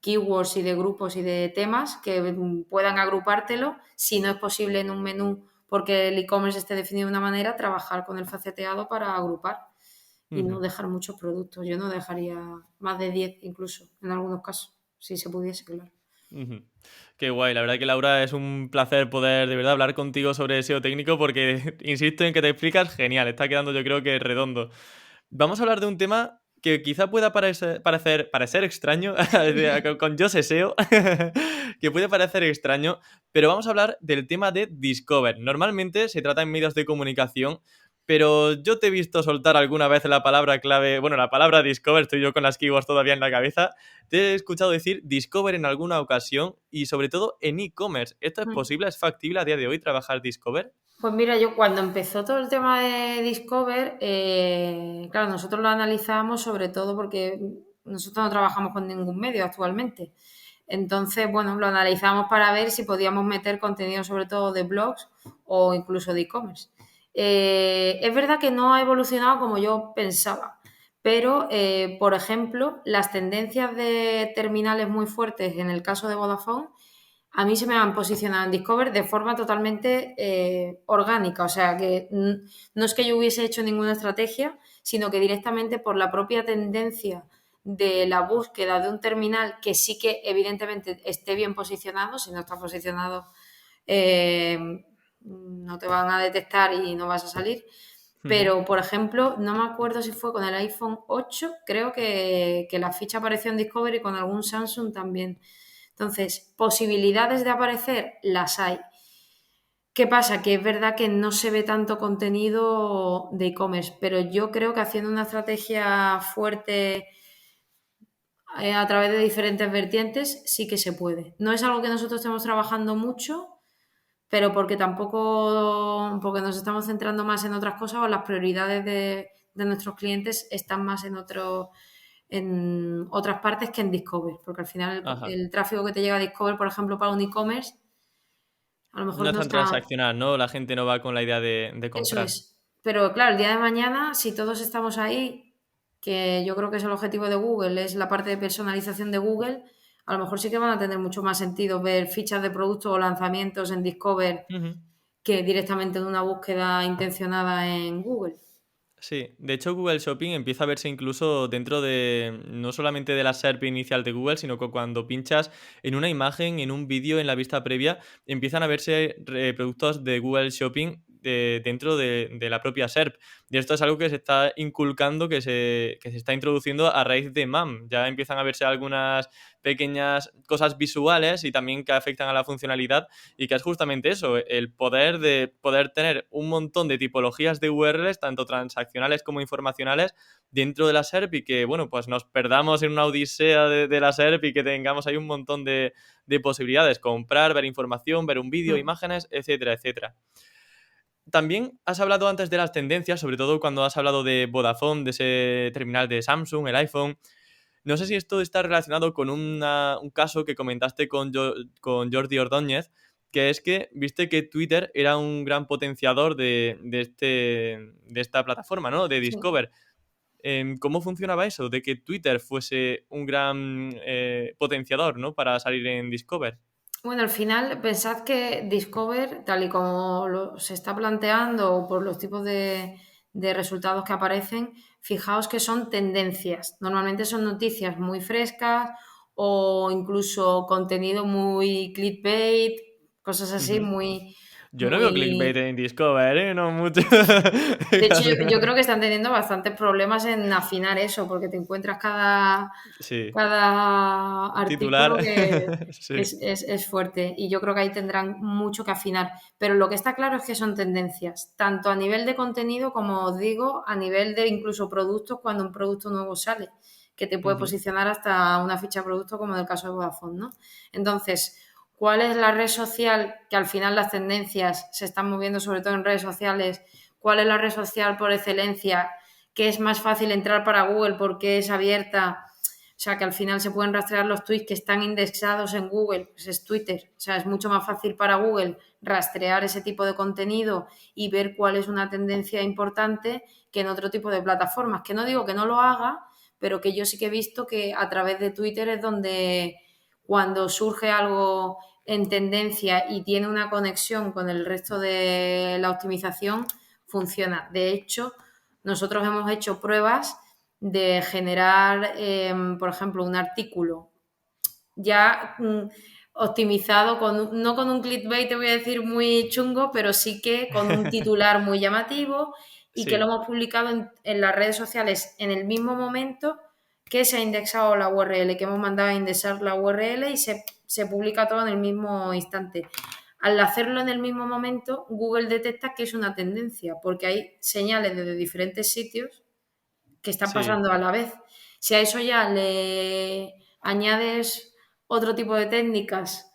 keywords y de grupos y de temas que puedan agrupártelo. Si no es posible en un menú porque el e-commerce esté definido de una manera, trabajar con el faceteado para agrupar y no Ujú. dejar muchos productos. Yo no dejaría más de 10 incluso, en algunos casos, si se pudiese, claro. Ujú. Qué guay, la verdad que Laura es un placer poder de verdad hablar contigo sobre SEO técnico porque insisto en que te explicas genial, está quedando yo creo que redondo. Vamos a hablar de un tema que quizá pueda parecer extraño con Yo sé SEO, que puede parecer extraño, pero vamos a hablar del tema de Discover. Normalmente se trata en medios de comunicación, pero yo te he visto soltar alguna vez la palabra clave, bueno, la palabra Discover, estoy yo con las keywords todavía en la cabeza. Te he escuchado decir Discover en alguna ocasión y sobre todo en e-commerce. ¿Esto es posible? ¿Es factible a día de hoy trabajar Discover? Pues mira, yo cuando empezó todo el tema de Discover, claro, nosotros lo analizábamos sobre todo porque nosotros no trabajamos con ningún medio actualmente. Entonces, bueno, lo analizamos para ver si podíamos meter contenido sobre todo de blogs o incluso de e-commerce. Es verdad que no ha evolucionado como yo pensaba, pero, por ejemplo, las tendencias de terminales muy fuertes en el caso de Vodafone a mí se me han posicionado en Discover de forma totalmente orgánica, o sea que no es que yo hubiese hecho ninguna estrategia, sino que directamente por la propia tendencia de la búsqueda de un terminal que sí que evidentemente esté bien posicionado, si no está posicionado no te van a detectar y no vas a salir, Ujú. Pero, por ejemplo, no me acuerdo si fue con el iPhone 8, creo que la ficha apareció en Discovery, con algún Samsung también. Entonces, posibilidades de aparecer las hay. ¿Qué pasa? Que es verdad que no se ve tanto contenido de e-commerce, pero yo creo que haciendo una estrategia fuerte a través de diferentes vertientes sí que se puede. No es algo que nosotros estemos trabajando mucho, pero porque tampoco, porque nos estamos centrando más en otras cosas o las prioridades de nuestros clientes están más en otras partes que en Discover, porque al final Ajá. el tráfico que te llega a Discover, por ejemplo, para un e-commerce, a lo No mejor es no tan está. transaccional, ¿no? La gente no va con la idea de Eso comprar. es. Pero claro, el día de mañana, si todos estamos ahí, que yo creo que es el objetivo de Google, es la parte de personalización de Google, a lo mejor sí que van a tener mucho más sentido ver fichas de productos o lanzamientos en Discover Ujú. que directamente de una búsqueda intencionada en Google. Sí, de hecho Google Shopping empieza a verse incluso dentro de no solamente de la SERP inicial de Google, sino que cuando pinchas en una imagen, en un vídeo, en la vista previa, empiezan a verse productos de Google Shopping dentro de la propia SERP. Y esto es algo que se está inculcando, que se está introduciendo a raíz de MAM. Ya empiezan a verse algunas pequeñas cosas visuales y también que afectan a la funcionalidad y que es justamente eso, el poder de poder tener un montón de tipologías de URLs, tanto transaccionales como informacionales, dentro de la SERP y que, bueno, pues nos perdamos en una odisea de la SERP y que tengamos ahí un montón de posibilidades, comprar, ver información, ver un vídeo, Mm. imágenes, etcétera, etcétera. También has hablado antes de las tendencias, sobre todo cuando has hablado de Vodafone, de ese terminal de Samsung, el iPhone. No sé si esto está relacionado con un caso que comentaste con Jordi Ordóñez, que es que viste que Twitter era un gran potenciador de esta plataforma, ¿no? De Sí. Discover. ¿Cómo funcionaba eso? De que Twitter fuese un gran potenciador, ¿no? Para salir en Discover. Bueno, al final, pensad que Discover, tal y como se está planteando, o por los tipos de resultados que aparecen, fijaos que son tendencias. Normalmente son noticias muy frescas o incluso contenido muy clickbait, cosas así Ujú. muy, Yo no veo clickbait muy. en Discover, ¿eh? No mucho. De hecho, Casi yo nada. creo que están teniendo bastantes problemas en afinar eso, porque te encuentras cada, Sí. cada Titular. artículo que Sí. es fuerte y yo creo que ahí tendrán mucho que afinar. Pero lo que está claro es que son tendencias, tanto a nivel de contenido como os digo, a nivel de incluso productos cuando un producto nuevo sale, que te puede Ujú. posicionar hasta una ficha de producto como en el caso de Vodafone, ¿no? Entonces, ¿cuál es la red social que al final las tendencias se están moviendo sobre todo en redes sociales? ¿Cuál es la red social por excelencia que es más fácil entrar para Google porque es abierta? O sea, que al final se pueden rastrear los tweets que están indexados en Google, pues es Twitter. O sea, es mucho más fácil para Google rastrear ese tipo de contenido y ver cuál es una tendencia importante que en otro tipo de plataformas. Que no digo que no lo haga, pero que yo sí que he visto que a través de Twitter es donde cuando surge algo en tendencia y tiene una conexión con el resto de la optimización, funciona. De hecho, nosotros hemos hecho pruebas de generar, por ejemplo, un artículo ya optimizado, no con un clickbait, te voy a decir, muy chungo, pero sí que con un titular muy llamativo y que lo Sí, hemos publicado en las redes sociales en el mismo momento que se ha indexado la URL, que hemos mandado a indexar la URL y se publica todo en el mismo instante. Al hacerlo en el mismo momento, Google detecta que es una tendencia, porque hay señales desde diferentes sitios que están sí. pasando a la vez. Si a eso ya le añades otro tipo de técnicas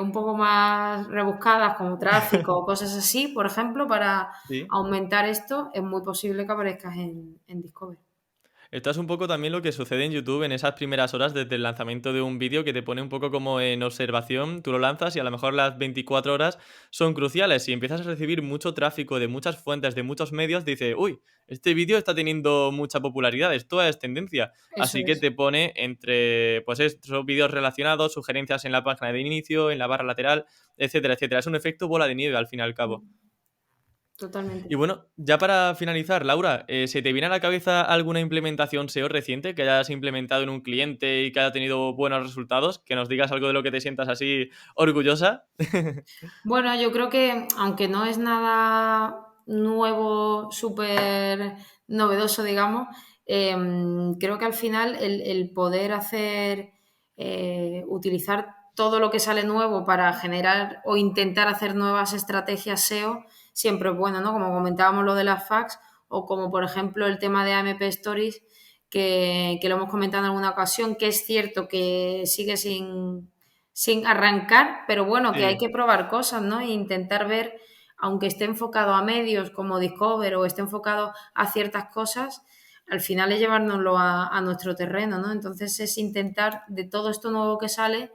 un poco más rebuscadas, como tráfico o cosas así, por ejemplo, para Sí. aumentar esto, es muy posible que aparezcas en Discover. Esto es un poco también lo que sucede en YouTube en esas primeras horas desde el lanzamiento de un vídeo que te pone un poco como en observación, tú lo lanzas y a lo mejor las 24 horas son cruciales. Si empiezas a recibir mucho tráfico de muchas fuentes, de muchos medios, dice, uy, este vídeo está teniendo mucha popularidad, esto es tendencia. Eso Así que es. te pone entre, pues estos vídeos relacionados, sugerencias en la página de inicio, en la barra lateral, etcétera, etcétera. Es un efecto bola de nieve al fin y al cabo. Totalmente. Y bueno, ya para finalizar, Laura, ¿se te viene a la cabeza alguna implementación SEO reciente que hayas implementado en un cliente y que haya tenido buenos resultados? Que nos digas algo de lo que te sientas así orgullosa. Bueno, yo creo que aunque no es nada nuevo, súper novedoso, digamos, creo que al final el poder utilizar todo lo que sale nuevo para generar o intentar hacer nuevas estrategias SEO siempre es bueno, ¿no? Como comentábamos lo de las fax o como por ejemplo el tema de AMP Stories que lo hemos comentado en alguna ocasión, que es cierto que sigue sin arrancar, pero bueno, que hay Sí, que probar cosas, ¿no? E intentar ver, aunque esté enfocado a medios como Discover o esté enfocado a ciertas cosas, al final es llevárnoslo a nuestro terreno, ¿no? Entonces es intentar de todo esto nuevo que sale,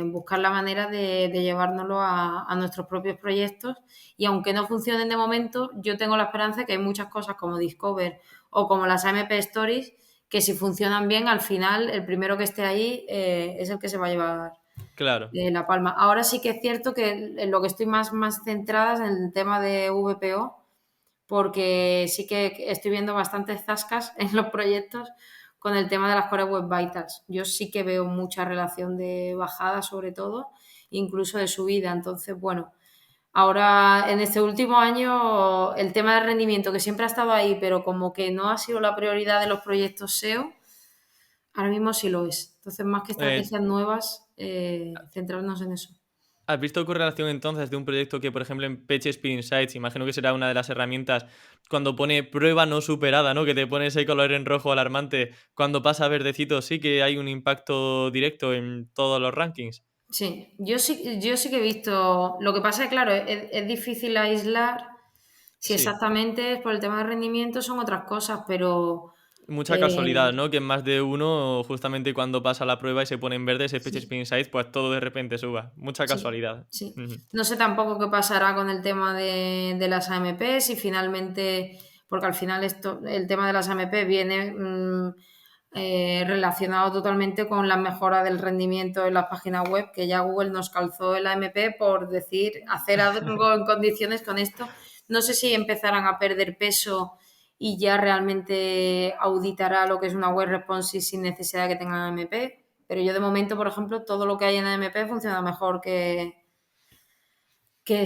buscar la manera de llevárnoslo a nuestros propios proyectos y aunque no funcionen de momento, yo tengo la esperanza de que hay muchas cosas como Discover o como las AMP Stories que si funcionan bien, al final el primero que esté ahí es el que se va a llevar claro. la palma. Ahora sí que es cierto que en lo que estoy más centrada es en el tema de VPO, porque sí que estoy viendo bastantes zascas en los proyectos con el tema de las Core Web Vitals. Yo sí que veo mucha relación de bajada, sobre todo, incluso de subida. Entonces, bueno, ahora en este último año el tema del rendimiento, que siempre ha estado ahí, pero como que no ha sido la prioridad de los proyectos SEO, ahora mismo sí lo es. Entonces, más que Eh, estrategias nuevas, centrarnos en eso. ¿Has visto correlación entonces de un proyecto que, por ejemplo, en PageSpeed Insights, imagino que será una de las herramientas, cuando pone prueba no superada, ¿no? Que te pone ese color en rojo alarmante, cuando pasa a verdecito, sí que hay un impacto directo en todos los rankings? Sí, yo sí que he visto. Lo que pasa es que, claro, es difícil aislar si Sí. exactamente es por el tema de rendimiento, son otras cosas, pero Mucha eh, casualidad, ¿no? Que en más de uno, justamente cuando pasa la prueba y se pone en verde ese sí, PageSpeed Insights, pues todo de repente suba. Mucha sí, casualidad. sí. Ujú. No sé tampoco qué pasará con el tema de las AMP, si finalmente, porque al final el tema de las AMP viene relacionado totalmente con la mejora del rendimiento en las páginas web, que ya Google nos calzó el AMP por decir, hacer algo en condiciones con esto. No sé si empezarán a perder peso y ya realmente auditará lo que es una web responsive sin necesidad de que tengan AMP. Pero yo de momento, por ejemplo, todo lo que hay en AMP funciona mejor que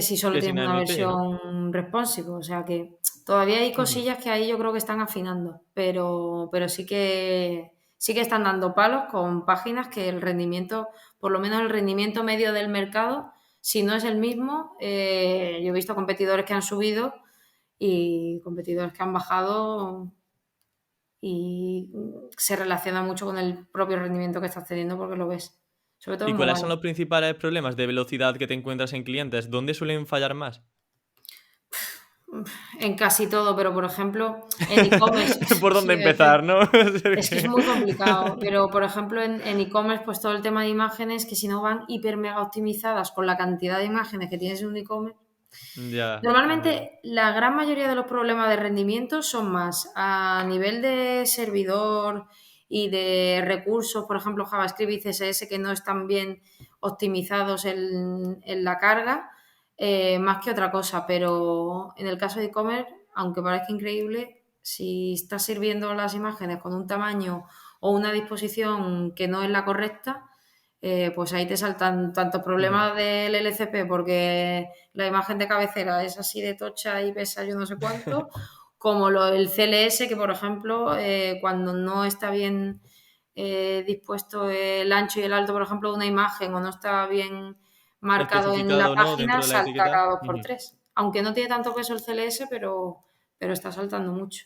si solo Que sin tienes una AMP, ¿no? versión responsive. O sea que todavía hay Ujú. cosillas que ahí yo creo que están afinando, pero sí que están dando palos con páginas que el rendimiento, por lo menos el rendimiento medio del mercado, si no es el mismo, yo he visto competidores que han subido y competidores que han bajado y se relaciona mucho con el propio rendimiento que estás teniendo porque lo ves, sobre todo ¿Y en cuáles son mobile. los principales problemas de velocidad que te encuentras en clientes? ¿Dónde suelen fallar más? En casi todo, pero por ejemplo, en e-commerce, ¿Por dónde sí, empezar, no? es que es muy complicado, pero por ejemplo en e-commerce, pues todo el tema de imágenes, que si no van hiper mega optimizadas con la cantidad de imágenes que tienes en un e-commerce. Ya, entiendo. Normalmente la gran mayoría de los problemas de rendimiento son más a nivel de servidor y de recursos, por ejemplo JavaScript y CSS que no están bien optimizados en la carga, más que otra cosa, pero en el caso de e-commerce, aunque parezca increíble, si estás sirviendo las imágenes con un tamaño o una disposición que no es la correcta, pues ahí te saltan tantos Ujú. problemas del LCP porque la imagen de cabecera es así de tocha y pesa yo no sé cuánto, como el CLS que, por ejemplo, cuando no está bien dispuesto el ancho y el alto, por ejemplo, de una imagen o no está bien marcado en la Especificado, ¿no? página, Dentro de la salta etiqueta. cada dos por Ujú. tres. Aunque no tiene tanto peso el CLS, pero está saltando mucho.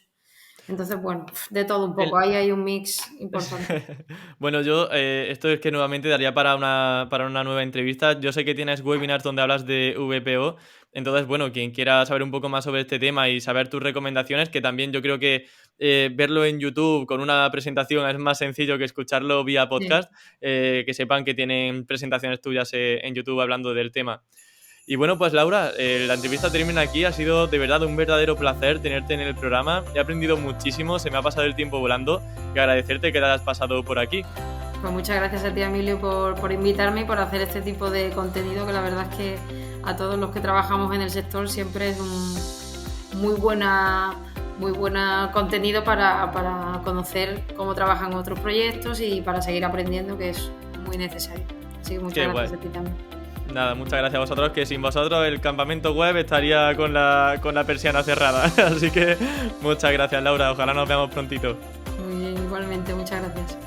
Entonces, bueno, de todo un poco. El Ahí hay un mix importante. Bueno, yo, esto es que nuevamente daría para una nueva entrevista. Yo sé que tienes webinars donde hablas de VPO, entonces, bueno, quien quiera saber un poco más sobre este tema y saber tus recomendaciones, que también yo creo que verlo en YouTube con una presentación es más sencillo que escucharlo vía Sí. podcast, que sepan que tienen presentaciones tuyas en YouTube hablando del tema. Y bueno, pues Laura, la entrevista termina aquí. Ha sido de verdad un verdadero placer tenerte en el programa. He aprendido muchísimo, se me ha pasado el tiempo volando y agradecerte que te hayas pasado por aquí. Pues muchas gracias a ti, Emilio, por invitarme y por hacer este tipo de contenido que la verdad es que a todos los que trabajamos en el sector siempre es un muy buena contenido para conocer cómo trabajan otros proyectos y para seguir aprendiendo, que es muy necesario. Así que muchas Qué gracias guay. a ti también. Nada, muchas gracias a vosotros, que sin vosotros el campamento web estaría con la persiana cerrada. Así que muchas gracias, Laura, ojalá nos veamos prontito. Muy bien, igualmente, muchas gracias.